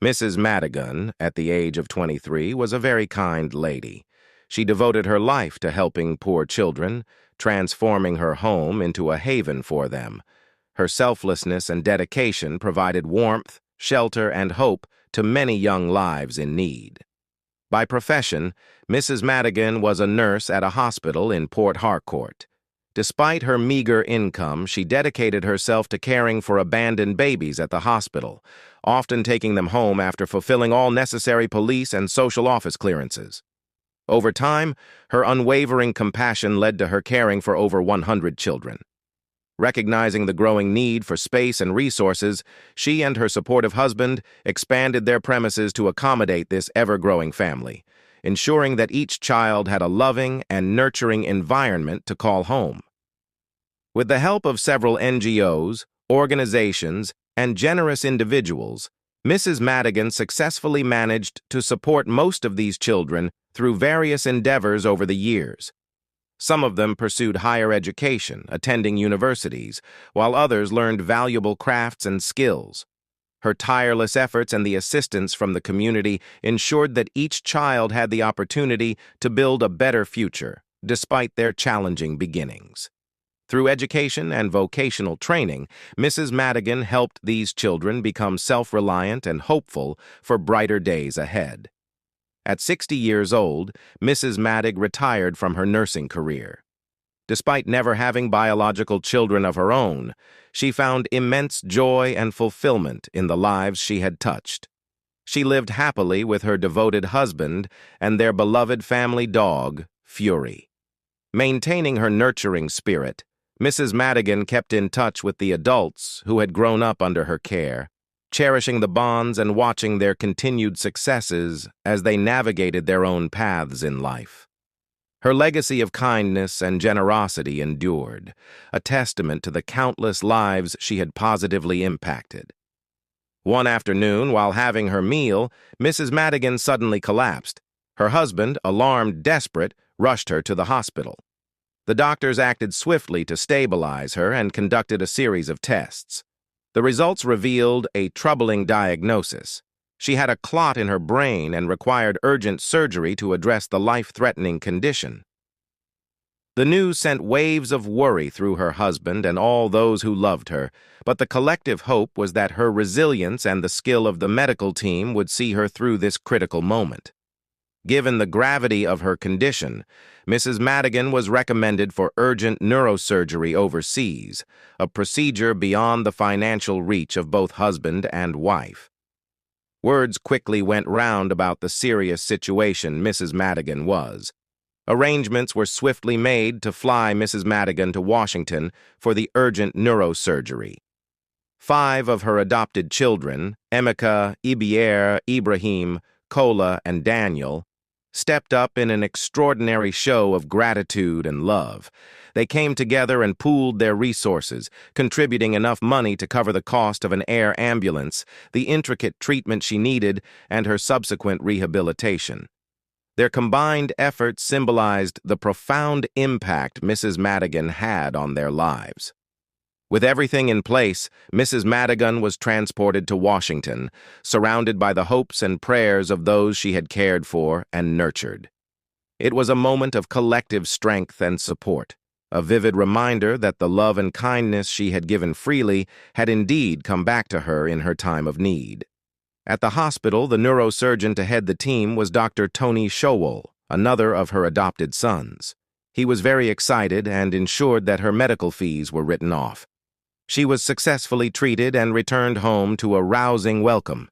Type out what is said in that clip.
Mrs. Madigan, at the age of 23, was a very kind lady. She devoted her life to helping poor children, transforming her home into a haven for them. Her selflessness and dedication provided warmth, shelter, and hope to many young lives in need. By profession, Mrs. Madigan was a nurse at a hospital in Port Harcourt. Despite her meager income, she dedicated herself to caring for abandoned babies at the hospital, often taking them home after fulfilling all necessary police and social office clearances. Over time, her unwavering compassion led to her caring for over 100 children. Recognizing the growing need for space and resources, she and her supportive husband expanded their premises to accommodate this ever-growing family, ensuring that each child had a loving and nurturing environment to call home. With the help of several NGOs, organizations, and generous individuals, Mrs. Madigan successfully managed to support most of these children through various endeavors over the years. Some of them pursued higher education, attending universities, while others learned valuable crafts and skills. Her tireless efforts and the assistance from the community ensured that each child had the opportunity to build a better future, despite their challenging beginnings. Through education and vocational training, Mrs. Madigan helped these children become self-reliant and hopeful for brighter days ahead. At 60 years old, Mrs. Madigan retired from her nursing career. Despite never having biological children of her own, she found immense joy and fulfillment in the lives she had touched. She lived happily with her devoted husband and their beloved family dog, Fury. Maintaining her nurturing spirit, Mrs. Madigan kept in touch with the adults who had grown up under her care, cherishing the bonds and watching their continued successes as they navigated their own paths in life. Her legacy of kindness and generosity endured, a testament to the countless lives she had positively impacted. One afternoon, while having her meal, Mrs. Madigan suddenly collapsed. Her husband, alarmed, desperate, rushed her to the hospital. The doctors acted swiftly to stabilize her and conducted a series of tests. The results revealed a troubling diagnosis. She had a clot in her brain and required urgent surgery to address the life-threatening condition. The news sent waves of worry through her husband and all those who loved her, but the collective hope was that her resilience and the skill of the medical team would see her through this critical moment. Given the gravity of her condition, Mrs. Madigan was recommended for urgent neurosurgery overseas, a procedure beyond the financial reach of both husband and wife. Words quickly went round about the serious situation Mrs. Madigan was. Arrangements were swiftly made to fly Mrs. Madigan to Washington for the urgent neurosurgery. 5 of her adopted children, Emeka, Ibier, Ibrahim, Kola, and Daniel, stepped up in an extraordinary show of gratitude and love. They came together and pooled their resources, contributing enough money to cover the cost of an air ambulance, the intricate treatment she needed, and her subsequent rehabilitation. Their combined efforts symbolized the profound impact Mrs. Madigan had on their lives. With everything in place, Mrs. Madigan was transported to Washington, surrounded by the hopes and prayers of those she had cared for and nurtured. It was a moment of collective strength and support, a vivid reminder that the love and kindness she had given freely had indeed come back to her in her time of need. At the hospital, the neurosurgeon to head the team was Dr. Tony Showell, another of her adopted sons. He was very excited and ensured that her medical fees were written off. She was successfully treated and returned home to a rousing welcome,